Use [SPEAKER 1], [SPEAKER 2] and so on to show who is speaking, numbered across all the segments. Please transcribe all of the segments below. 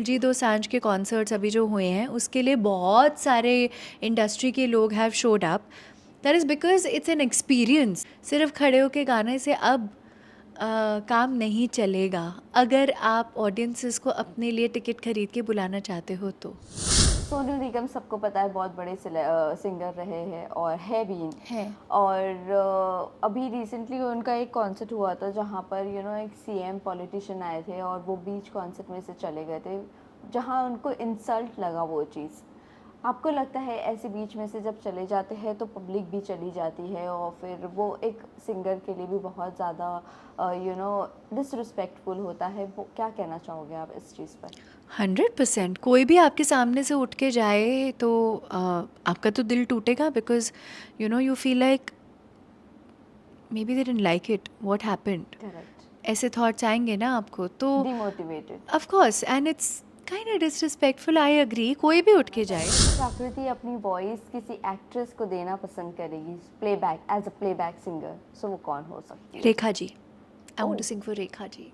[SPEAKER 1] जी दोसांझ के कॉन्सर्ट्स अभी जो हुए हैं उसके लिए बहुत सारे इंडस्ट्री के लोग have showed up. That is because it's an experience. सिर्फ खड़े होके गाने से अब काम नहीं चलेगा अगर आप ऑडियंसेस को अपने लिए टिकट खरीद के बुलाना चाहते हो तो.
[SPEAKER 2] सोनू निगम सबको पता है बहुत बड़े सिंगर रहे हैं और है भी.
[SPEAKER 1] है.
[SPEAKER 2] और अभी रिसेंटली उनका एक कॉन्सर्ट हुआ था जहाँ पर एक सीएम पॉलिटिशियन आए थे और वो बीच कॉन्सर्ट में से चले गए थे जहाँ उनको इंसल्ट लगा वो चीज़. आपको लगता है ऐसे बीच में से जब चले जाते हैं तो पब्लिक भी चली जाती है और फिर वो एक सिंगर के लिए भी बहुत ज़्यादा डिसरिस्पेक्टफुल होता है. वो क्या कहना चाहोगे आप इस चीज़ पर?
[SPEAKER 1] 100%. कोई भी आपके सामने से उठ के जाए तो आपका तो दिल टूटेगा because you feel like maybe they didn't like it what happened.
[SPEAKER 2] Correct.
[SPEAKER 1] ऐसे थॉट्स आएंगे ना आपको तो
[SPEAKER 2] demotivated.
[SPEAKER 1] Of course and it's kind of disrespectful. I agree. कोई भी उठ के जाए.
[SPEAKER 2] आकृति अपनी वॉइस किसी एक्ट्रेस को देना पसंद करेगी playback as a playback singer, so वो कौन हो सकती है?
[SPEAKER 1] Rekha ji. I want to sing for Rekha ji.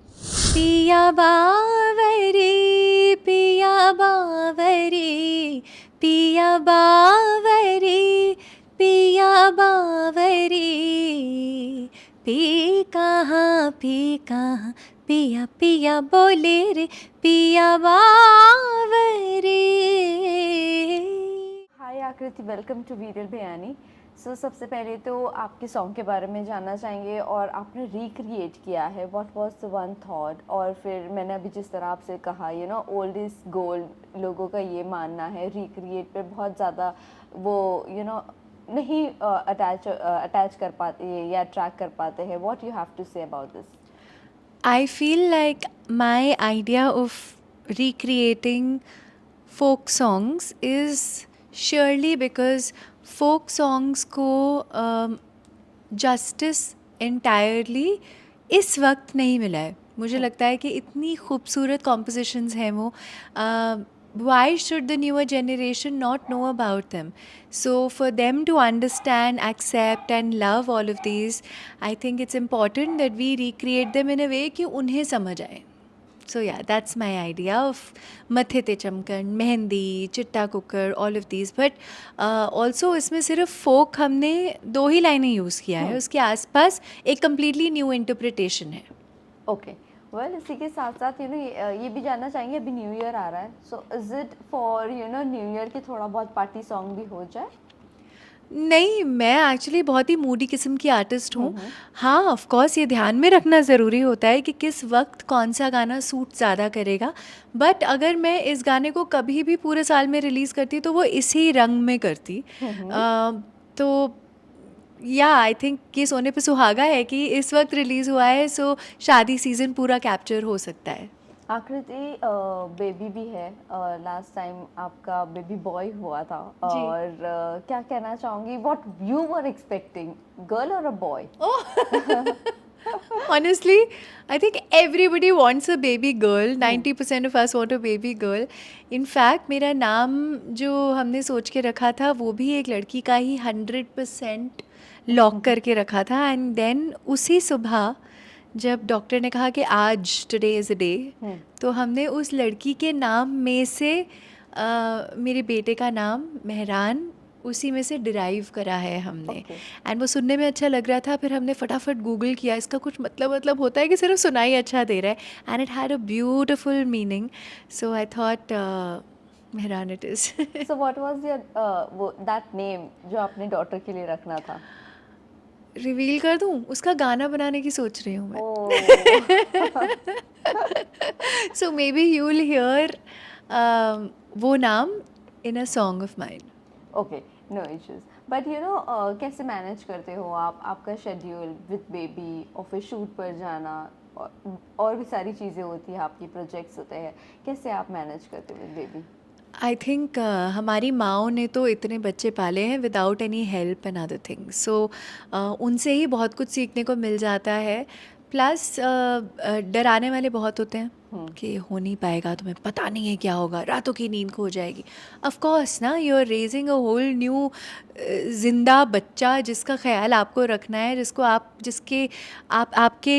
[SPEAKER 1] पिया बावरी पिया बावरी पिया बावरी पिया बावरी पी कहाँ पिया पिया बोले रे पिया बावरी.
[SPEAKER 2] हाय आकृति, वेलकम टू वीरल बयानी. सो सबसे पहले तो आपके सॉन्ग के बारे में जानना चाहेंगे और आपने रिक्रिएट किया है. What was the one thought? और फिर मैंने अभी जिस तरह आपसे कहा ओल्ड इज गोल्ड, लोगों का ये मानना है रिक्रिएट पे बहुत ज़्यादा वो नहीं अटैच कर पाते या ट्रैक कर पाते हैं. What you have to say about this?
[SPEAKER 1] I feel like my idea of recreating folk songs is surely because folk songs को जस्टिस entirely इस वक्त नहीं मिला है. मुझे लगता है कि इतनी खूबसूरत कॉम्पोजिशंस हैं वो. Why should the newer generation not know about them? So for them to understand, accept and love all of these, I think it's important that we recreate them in a way कि उन्हें समझ आए. So yeah, that's my idea of mathe te chamkan, mehndi, चिट्टा cooker, all of these. But also इसमें सिर्फ folk हमने 2 ही लाइनें use किया है. उसके आसपास एक completely new interpretation है.
[SPEAKER 2] ओके. वेल, इसी के साथ साथ ये भी जानना चाहेंगे, अभी न्यू ईयर आ रहा है, so is it for new year के थोड़ा बहुत पार्टी सॉन्ग भी हो जाए?
[SPEAKER 1] नहीं, मैं एक्चुअली बहुत ही मूडी किस्म की आर्टिस्ट हूँ. हाँ, ऑफ कोर्स ये ध्यान में रखना ज़रूरी होता है कि किस वक्त कौन सा गाना सूट ज़्यादा करेगा. बट अगर मैं इस गाने को कभी भी पूरे साल में रिलीज़ करती तो वो इसी रंग में करती. तो या आई थिंक ये सोने पे सुहागा है कि इस वक्त रिलीज़ हुआ है, सो शादी सीज़न पूरा कैप्चर हो सकता है.
[SPEAKER 2] आकृति, बेबी भी है. लास्ट टाइम आपका बेबी बॉय हुआ था
[SPEAKER 1] जी.
[SPEAKER 2] और क्या कहना चाहूँगी, what you were expecting, girl और a boy?
[SPEAKER 1] Honestly, I think everybody wants a baby girl. 90% of us want a baby girl. In fact, मेरा नाम जो हमने सोच के रखा था वो भी एक लड़की का ही 100% लॉक करके रखा था. एंड देन उसी सुबह जब डॉक्टर ने कहा कि आज टुडे इज़ अ डे, तो हमने उस लड़की के नाम में से मेरे बेटे का नाम मेहरान उसी में से डिराइव करा है हमने. एंड वो सुनने में अच्छा लग रहा था. फिर हमने फटाफट गूगल किया इसका कुछ मतलब होता है कि सिर्फ सुनाई अच्छा दे रहा है. And it had a beautiful meaning. So I thought Mehran it is.
[SPEAKER 2] So what was your वो दैट नेम जो आपने डॉटर के लिए रखना था?
[SPEAKER 1] रिवील कर दूं? उसका गाना बनाने की सोच रही हूँ मैं. So maybe you will hear वो नाम in a song of mine.
[SPEAKER 2] Okay, no issues. But कैसे मैनेज करते हो आप आपका शेड्यूल विद बेबी और फिर शूट पर जाना और भी सारी चीज़ें होती हैं, आपकी प्रोजेक्ट्स होते हैं, कैसे आप मैनेज करते हो विद बेबी?
[SPEAKER 1] आई थिंक हमारी माँओं ने तो इतने बच्चे पाले हैं without any help and other things. So उनसे ही बहुत कुछ सीखने को मिल जाता है. प्लस डराने वाले बहुत होते हैं
[SPEAKER 2] हम्म।
[SPEAKER 1] कि हो नहीं पाएगा, तुम्हें पता नहीं है क्या होगा, रातों की नींद खो जाएगी. ऑफ कोर्स ना, you are raising a whole new जिंदा बच्चा जिसका ख्याल आपको रखना है, जिसको आप जिसके आप आपके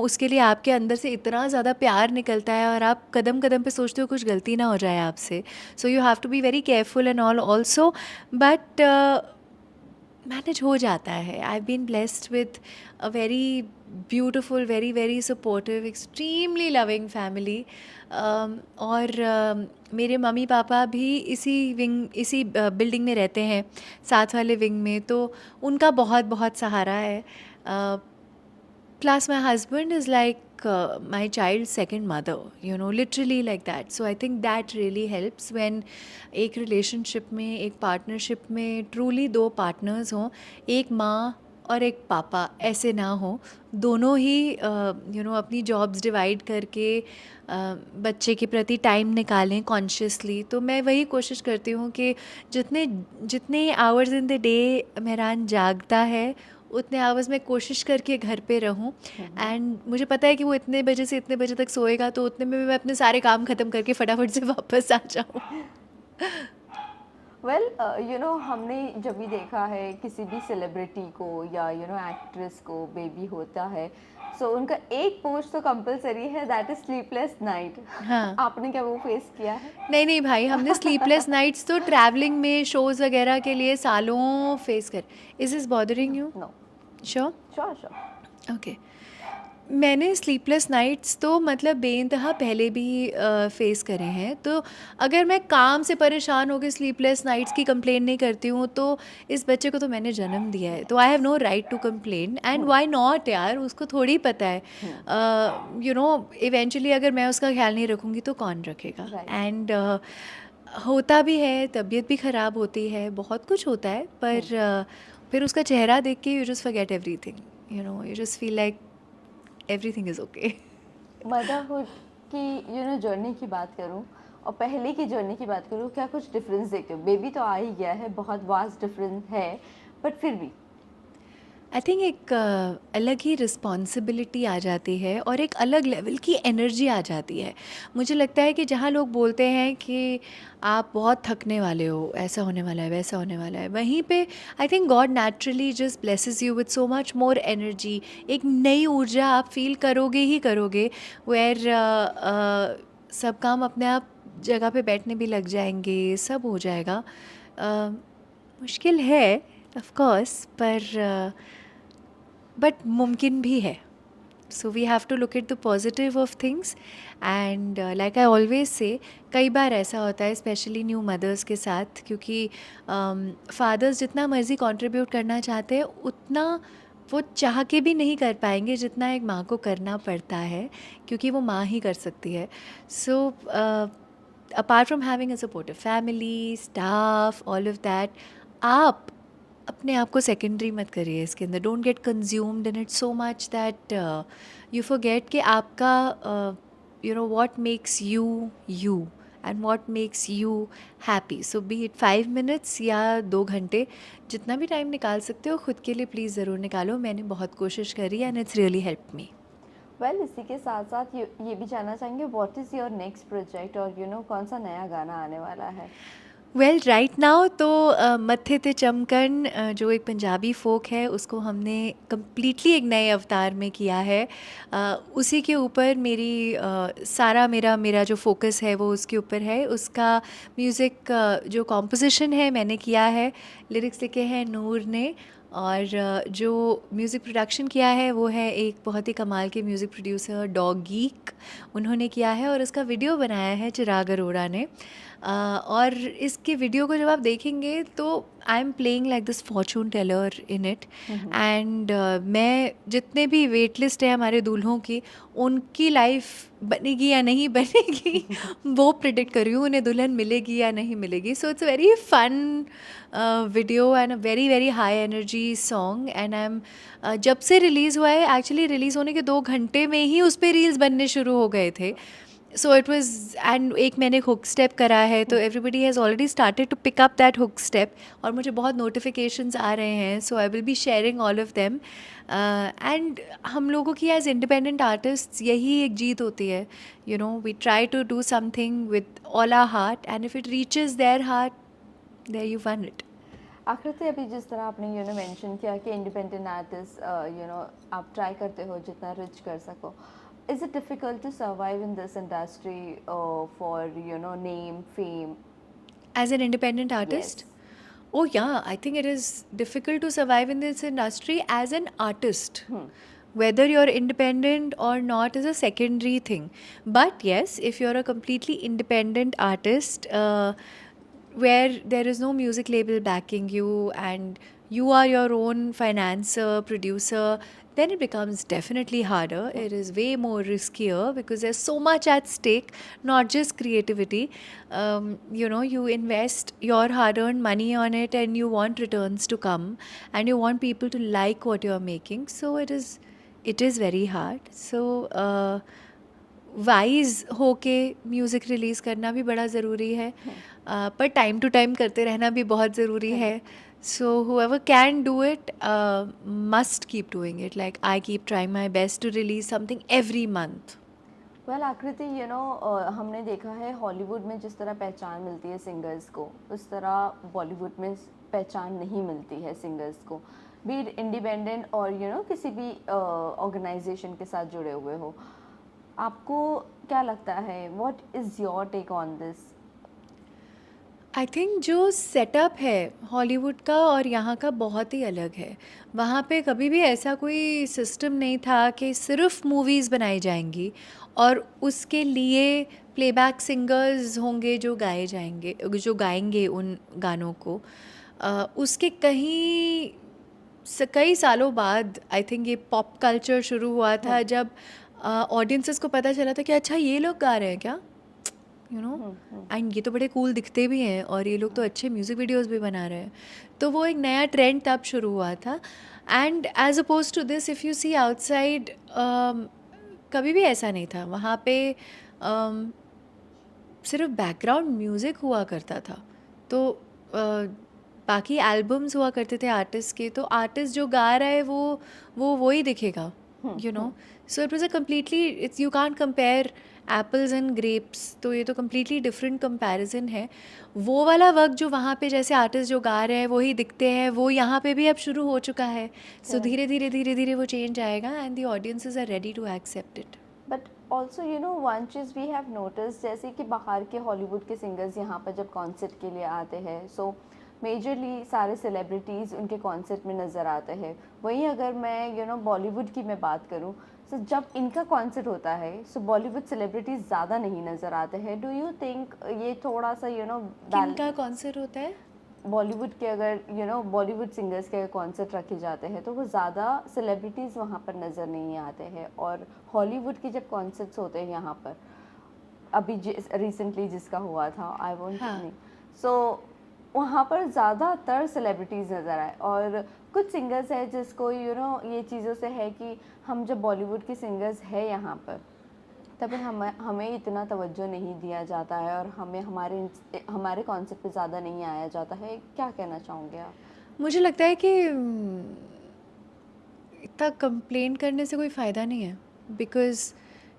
[SPEAKER 1] उसके लिए आपके अंदर से इतना ज़्यादा प्यार निकलता है, और आप कदम कदम पे सोचते हो कुछ गलती ना हो जाए आपसे. So you have to be very careful and all also. But manage हो जाता है. I been blessed with a very beautiful, very very supportive, extremely loving family. और मेरे मम्मी पापा भी इसी बिल्डिंग में रहते हैं, साथ वाले विंग में, तो उनका बहुत बहुत सहारा है. Plus, my husband is like my child's second mother, literally like that. So I think that really helps when एक relationship में, एक partnership में truly दो partners हों, एक माँ और एक पापा ऐसे ना हो, दोनों ही अपनी जॉब्स डिवाइड करके बच्चे के प्रति टाइम निकालें कॉन्शियसली. तो मैं वही कोशिश करती हूँ कि जितने जितने hours in the day Mehran जागता है, उतने आवर्स में कोशिश करके घर पे रहूं. एंड मुझे पता है कि वो इतने बजे से इतने बजे तक सोएगा, तो उतने में मैं अपने सारे काम ख़त्म करके फटाफट से वापस आ जाऊं.
[SPEAKER 2] वेल हमने जब भी देखा है किसी भी सेलिब्रिटी को या एक्ट्रेस को बेबी होता है, सो उनका एक पोस्ट तो कंपलसरी है, दैट इज स्लीपलेस नाइट.
[SPEAKER 1] हाँ.
[SPEAKER 2] आपने क्या वो फेस किया है?
[SPEAKER 1] नहीं नहीं भाई, हमने स्लीपलेस नाइट्स तो ट्रैवलिंग में, शोज़ वगैरह के लिए सालों फेस कर. Is this bothering you?
[SPEAKER 2] No.
[SPEAKER 1] Sure.
[SPEAKER 2] Sure.
[SPEAKER 1] Okay. मैंने स्लीपलेस नाइट्स तो मतलब बेइंतहा पहले भी फेस करे हैं. तो अगर मैं काम से परेशान होकर स्लीपलेस नाइट्स की कंप्लेन नहीं करती हूँ, तो इस बच्चे को तो मैंने जन्म दिया है, तो I have no right to complain. And why not यार, उसको थोड़ी पता है. इवेंचुअली अगर मैं उसका ख्याल नहीं रखूँगी तो कौन रखेगा.
[SPEAKER 2] Right.
[SPEAKER 1] एंड होता भी है, तबीयत भी ख़राब होती है, बहुत कुछ होता है, पर फिर उसका चेहरा देख के you just forget everything. You just feel like everything is okay.
[SPEAKER 2] Motherhood की जर्नी की बात करूं और पहले की जर्नी की बात करूं, क्या कुछ डिफरेंस देखते हो? बेबी तो आ ही गया है, बहुत वास्ट डिफरेंस है, बट फिर भी
[SPEAKER 1] आई थिंक एक अलग ही रिस्पॉन्सिबिलिटी आ जाती है, और एक अलग लेवल की एनर्जी आ जाती है. मुझे लगता है कि जहाँ लोग बोलते हैं कि आप बहुत थकने वाले हो, ऐसा होने वाला है, वैसा होने वाला है, वहीं पे I think God naturally just blesses you with so much more energy. एक नई ऊर्जा आप फील करोगे ही करोगे, वेयर सब काम अपने आप जगह पे बैठने भी लग जाएंगे, सब हो जाएगा. मुश्किल है ऑफ कोर्स, पर बट मुमकिन भी है. So we have to look at the positive of things. And like I always say, कई बार ऐसा होता है स्पेशली न्यू मदर्स के साथ, क्योंकि फादर्स जितना मर्ज़ी कंट्रीब्यूट करना चाहते हैं, उतना वो चाह के भी नहीं कर पाएंगे जितना एक माँ को करना पड़ता है, क्योंकि वो माँ ही कर सकती है. So apart from having a supportive family, staff, all of that, आप अपने आप को सेकेंडरी मत करिए इसके अंदर. Don't get consumed in it so much that you forget कि आपका what makes you you and what makes you happy. So B it 5 minutes या 2 घंटे, जितना भी टाइम निकाल सकते हो खुद के लिए प्लीज़ ज़रूर निकालो. मैंने बहुत कोशिश करी and it's really help me.
[SPEAKER 2] Well इसी के साथ साथ ये भी जानना चाहेंगे, what is your next project, और कौन सा नया गाना आने वाला है?
[SPEAKER 1] वेल राइट नाउ तो मत्थे ते चमकन जो एक पंजाबी फोक है, उसको हमने कम्प्लीटली एक नए अवतार में किया है. उसी के ऊपर सारा मेरा जो फोकस है वो उसके ऊपर है. उसका म्यूज़िक जो कॉम्पोजिशन है मैंने किया है, लिरिक्स लिखे हैं नूर ने, और जो म्यूज़िक प्रोडक्शन किया है वो है एक बहुत ही कमाल के म्यूज़िक प्रोड्यूसर डॉग गीक, उन्होंने किया है. और उसका वीडियो बनाया है चिराग अरोड़ा ने. और इसके वीडियो को जब आप देखेंगे तो I am playing like this fortune teller in it. And मैं जितने भी वेट लिस्ट है हमारे दूल्हों की, उनकी लाइफ बनेगी या नहीं बनेगी वो प्रिडिक्ट कर रही हूँ, उन्हें दुल्हन मिलेगी या नहीं मिलेगी. So it's a very fun video and a very very high energy song. And I am जब से रिलीज़ हुआ है, एक्चुअली रिलीज़ होने के 2 घंटे में ही उस पर रील्स बनने शुरू हो गए थे. सो इट वाज, एंड एक मैंने हुक स्टेप करा है तो everybody has already started to pick up that hook step, और मुझे बहुत नोटिफिकेशंस आ रहे हैं, so I will be sharing all of them. And हम लोगों की एज इंडिपेंडेंट आर्टिस्ट यही एक जीत होती है, you know, we try to do something with all our heart, and if it reaches their heart, there you won it.
[SPEAKER 2] Aakriti, अभी जिस तरह आपने मेंशन किया कि इंडिपेंडेंट आर्टिस्ट आप ट्राई करते हो जितना रिच कर सको, is it difficult to survive in this industry for name, fame?
[SPEAKER 1] As an independent artist?
[SPEAKER 2] Yes.
[SPEAKER 1] Oh yeah, I think it is difficult to survive in this industry as an artist. Whether you're independent or not is a secondary thing. But yes, if you're a completely independent artist, where there is no music label backing you and you are your own financer, producer, then it becomes definitely harder. It is way more riskier because there's so much at stake, not just creativity. You know, you invest your hard earned money on it and you want returns to come and you want people to like what you're making. So it is very hard. So wise होके music release करना भी बड़ा ज़रूरी है, पर time to time करते रहना भी बहुत ज़रूरी है. सो whoever can do it must keep doing it. Like I keep trying my best to release something every month.
[SPEAKER 2] Well आकृति, हमने देखा है हॉलीवुड में जिस तरह पहचान मिलती है सिंगर्स को, उस तरह बॉलीवुड में पहचान नहीं मिलती है सिंगर्स को, बी इंडिपेंडेंट और किसी भी ऑर्गेनाइजेशन के साथ जुड़े हुए हो. आपको क्या लगता है, what is your take on this?
[SPEAKER 1] I think जो सेटअप है हॉलीवुड का और यहाँ का बहुत ही अलग है. वहाँ पे कभी भी ऐसा कोई सिस्टम नहीं था कि सिर्फ मूवीज़ बनाई जाएंगी और उसके लिए प्लेबैक सिंगर्स होंगे जो जो गाएंगे उन गानों को. उसके कई सालों बाद आई थिंक ये पॉप कल्चर शुरू हुआ था, जब ऑडियंसेस को पता चला था कि अच्छा ये लोग गा रहे हैं क्या, यू नो, एंड ये तो बड़े कूल दिखते भी हैं और ये लोग तो अच्छे म्यूज़िक वीडियोस भी बना रहे हैं. तो वो एक नया ट्रेंड तब शुरू हुआ था. And as oppose to this, if you see outside, कभी भी ऐसा नहीं था. वहाँ पे सिर्फ बैकग्राउंड म्यूज़िक हुआ करता था. तो बाकी एल्बम्स हुआ करते थे आर्टिस्ट के, तो आर्टिस्ट जो गा रहा है वो ही दिखेगा, you know. So it was a completely, it's, you can't compare apples and grapes. तो ये तो कम्प्लीटली डिफरेंट कंपैरिजन है. वो वाला वक्त जो वहाँ पे जैसे आर्टिस्ट जो गा रहे हैं वही दिखते हैं, वो यहाँ पे भी अब शुरू हो चुका है. सो धीरे धीरे वो चेंज आएगा and the audiences are ready to accept it.
[SPEAKER 2] But also one चीज़ वी हैव नोटिस, जैसे कि बाहर के हॉलीवुड के सिंगर्स यहाँ पर जब कॉन्सर्ट के लिए आते हैं, सो मेजरली सारे सेलिब्रिटीज़ उनके कॉन्सर्ट में नज़र आते हैं. वहीं अगर मैं बॉलीवुड की मैं बात करूँ, सो जब इनका कॉन्सर्ट होता है, सो बॉलीवुड सेलिब्रिटीज़ ज़्यादा नहीं नज़र आते हैं. डू यू थिंक ये थोड़ा सा
[SPEAKER 1] किनका कॉन्सर्ट होता है?
[SPEAKER 2] बॉलीवुड के अगर बॉलीवुड सिंगर्स के कॉन्सर्ट रखे जाते हैं तो वो ज़्यादा सेलिब्रिटीज़ वहाँ पर नज़र नहीं आते हैं, और हॉलीवुड के जब कॉन्सर्ट्स होते हैं यहाँ पर, अभी रिसेंटली जिसका हुआ था, आई वोंट नहीं, सो वहाँ पर ज़्यादातर सेलिब्रिटीज़ नज़र आए. और कुछ सिंगर्स है जिसको ये चीज़ों से है कि हम जब बॉलीवुड के सिंगर्स हैं यहाँ पर, तब हमें इतना तवज्जो नहीं दिया जाता है और हमें हमारे कॉन्सेप्ट पे ज़्यादा नहीं आया जाता है. क्या कहना चाहोगे आप?
[SPEAKER 1] मुझे लगता है कि इतना कंप्लेन करने से कोई फ़ायदा नहीं है, बिकॉज़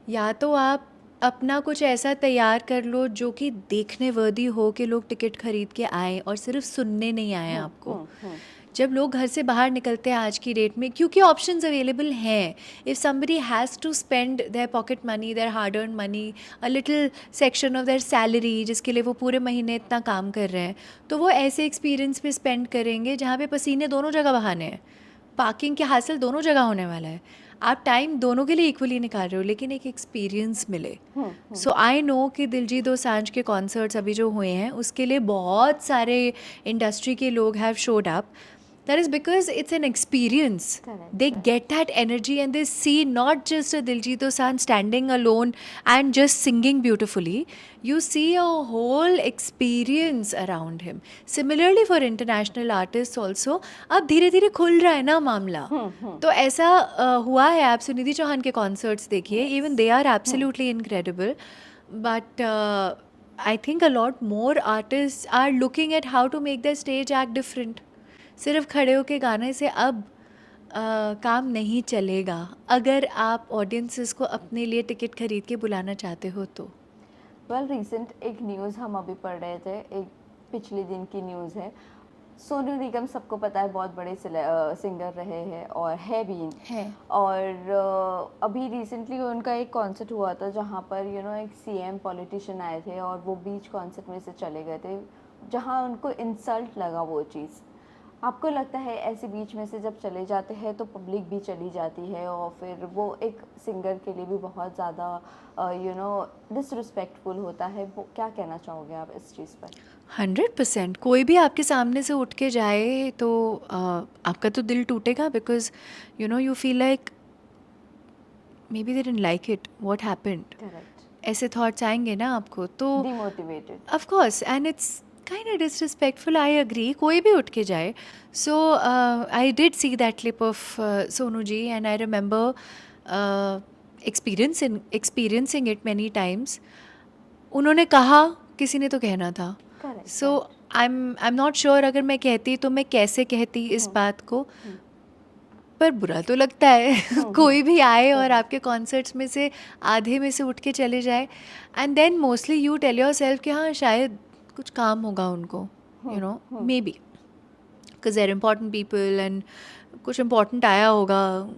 [SPEAKER 1] या तो आप अपना कुछ ऐसा तैयार कर लो जो कि देखने वर्दी हो कि लोग टिकट खरीद के आए और सिर्फ सुनने नहीं आए आपको. जब लोग घर से बाहर निकलते हैं आज की डेट में, क्योंकि ऑप्शंस अवेलेबल हैं, if somebody has to spend their pocket money, their hard earn money, a little section of their salary, जिसके लिए वो पूरे महीने इतना काम कर रहे हैं, तो वो ऐसे एक्सपीरियंस पे स्पेंड करेंगे जहाँ पे पसीने दोनों जगह बहाने हैं, पार्किंग के हासिल दोनों जगह होने वाला है. आप टाइम दोनों के लिए इक्वली निकाल रहे हो, लेकिन एक एक्सपीरियंस मिले. सो आई नो कि दिलजीत दोसांझ के कॉन्सर्ट्स अभी जो हुए हैं उसके लिए बहुत सारे इंडस्ट्री के लोग have showed up. That is because it's an experience.
[SPEAKER 2] Correct.
[SPEAKER 1] They get that energy and they see not just a Diljit Dosanjh standing alone and just singing beautifully. You see a whole experience around him. Similarly for international artists also, अब धीरे धीरे खुल रहा है ना मामला. तो ऐसा हुआ है. आप सुनिधि चौहान के कॉन्सर्ट्स देखिए, even they are absolutely incredible. but I think a lot more artists are looking at how to make their stage act different. सिर्फ खड़े होके गाने से अब काम नहीं चलेगा अगर आप ऑडियंसेस को अपने लिए टिकट खरीद के बुलाना चाहते हो तो.
[SPEAKER 2] वेल रिसेंट एक न्यूज़ हम अभी पढ़ रहे थे, एक पिछले दिन की न्यूज़ है. सोनू निगम सबको पता है बहुत बड़े सिंगर रहे हैं और है भी
[SPEAKER 1] है.
[SPEAKER 2] और अभी रिसेंटली उनका एक कॉन्सर्ट हुआ था जहाँ पर एक सीएम पॉलिटिशियन आए थे और वो बीच कॉन्सर्ट में से चले गए थे, जहाँ उनको इंसल्ट लगा वो चीज़. आपको लगता है ऐसे बीच में से जब चले जाते हैं तो पब्लिक भी चली जाती है और फिर वो एक सिंगर के लिए भी बहुत ज़्यादा डिसरिस्पेक्टफुल होता है, वो क्या कहना चाहोगे आप इस चीज़ पर?
[SPEAKER 1] 100%. कोई भी आपके सामने से उठ के जाए तो आपका तो दिल टूटेगा because you feel like maybe they didn't like it what happened.
[SPEAKER 2] Correct.
[SPEAKER 1] ऐसे थॉट्स आएंगे ना आपको तो
[SPEAKER 2] demotivated.
[SPEAKER 1] Of course and it's kind of disrespectful. I agree. कोई भी उठ के जाए. So I did see that clip of Sonu ji and I remember experiencing it many times. उन्होंने कहा, किसी ने तो कहना था.
[SPEAKER 2] Correct.
[SPEAKER 1] So I am not sure अगर मैं कहती तो मैं कैसे कहती इस बात को. पर बुरा तो लगता है कोई भी आए और आपके कॉन्सर्ट्स में से आधे में से उठ के चले जाए and then mostly you tell yourself कि हाँ शायद कुछ काम होगा उनको, maybe because they're important people and कुछ इम्पॉर्टेंट आया होगा,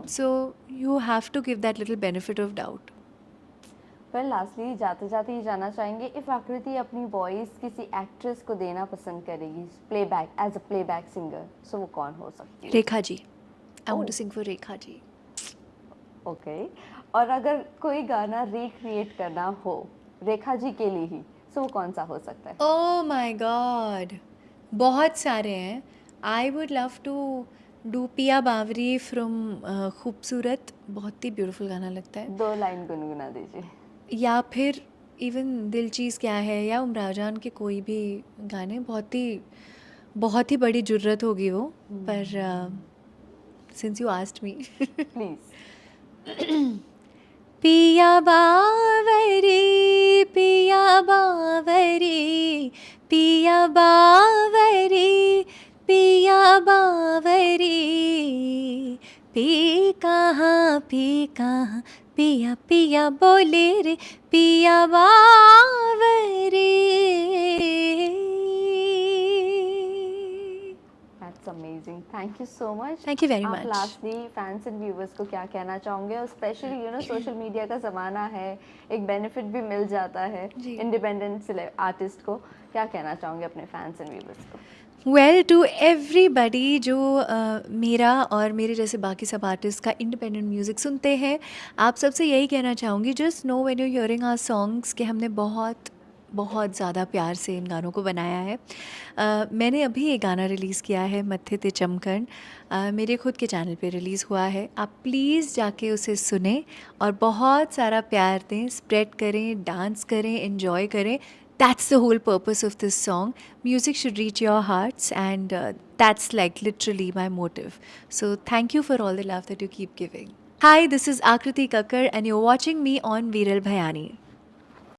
[SPEAKER 1] so you have to give that little benefit of doubt.
[SPEAKER 2] पर लास्टली जाते जाते ये जानना चाहेंगे, इफ आकृति अपनी वॉइस किसी एक्ट्रेस को देना पसंद करेगी playback as a playback singer, so वो कौन हो सकती है?
[SPEAKER 1] Rekha ji. I want to sing for Rekha ji.
[SPEAKER 2] Okay. और अगर कोई गाना रिक्रिएट करना हो रेखा जी के लिए ही, सो वो कौन सा हो सकता है?
[SPEAKER 1] ओह माय गॉड, बहुत सारे हैं. I would love to do Piya Bawari from खूबसूरत. बहुत ही ब्यूटीफुल गाना लगता है.
[SPEAKER 2] 2 लाइन गुनगुना दीजिए.
[SPEAKER 1] या फिर इवन दिल चीज़ क्या है या उमराव जान के कोई भी गाने. बहुत ही बड़ी जुर्रत होगी वो, पर since you asked me.
[SPEAKER 2] Please.
[SPEAKER 1] पिया बावरी पिया बावरी पिया बावरी पिया बावरी पी कहाँ पिया पिया बोले रे पिया बावरी.
[SPEAKER 2] That's amazing. Thank you so much.
[SPEAKER 1] Thank you very
[SPEAKER 2] आप
[SPEAKER 1] much.
[SPEAKER 2] Lastly fans and viewers को क्या कहना चाहोगे? और स्पेशली सोशल मीडिया का ज़माना है, एक बेनिफिट भी मिल जाता है
[SPEAKER 1] जी.
[SPEAKER 2] इंडिपेंडेंट आर्टिस्ट को. क्या कहना चाहोगे अपने फैंस एंड व्यूवर्स को?
[SPEAKER 1] वेल टू एवरीबडी जो मेरा और मेरे जैसे बाकी सब आर्टिस्ट का इंडिपेंडेंट म्यूज़िक सुनते हैं, आप सबसे यही कहना चाहूँगी, just know when you hearing our songs कि हमने बहुत बहुत ज़्यादा प्यार से इन गानों को बनाया है. मैंने अभी एक गाना रिलीज़ किया है, मत्थे ते चमकन. मेरे खुद के चैनल पे रिलीज़ हुआ है. आप प्लीज़ जाके उसे सुने और बहुत सारा प्यार दें, स्प्रेड करें, डांस करें, एंजॉय करें. That's the whole purpose of this song. Music should reach your hearts, and that's like literally my motive. So thank you for all the love that you keep giving. Hi, this is Akriti Kakkar and you're watching me on Viral Bhayani.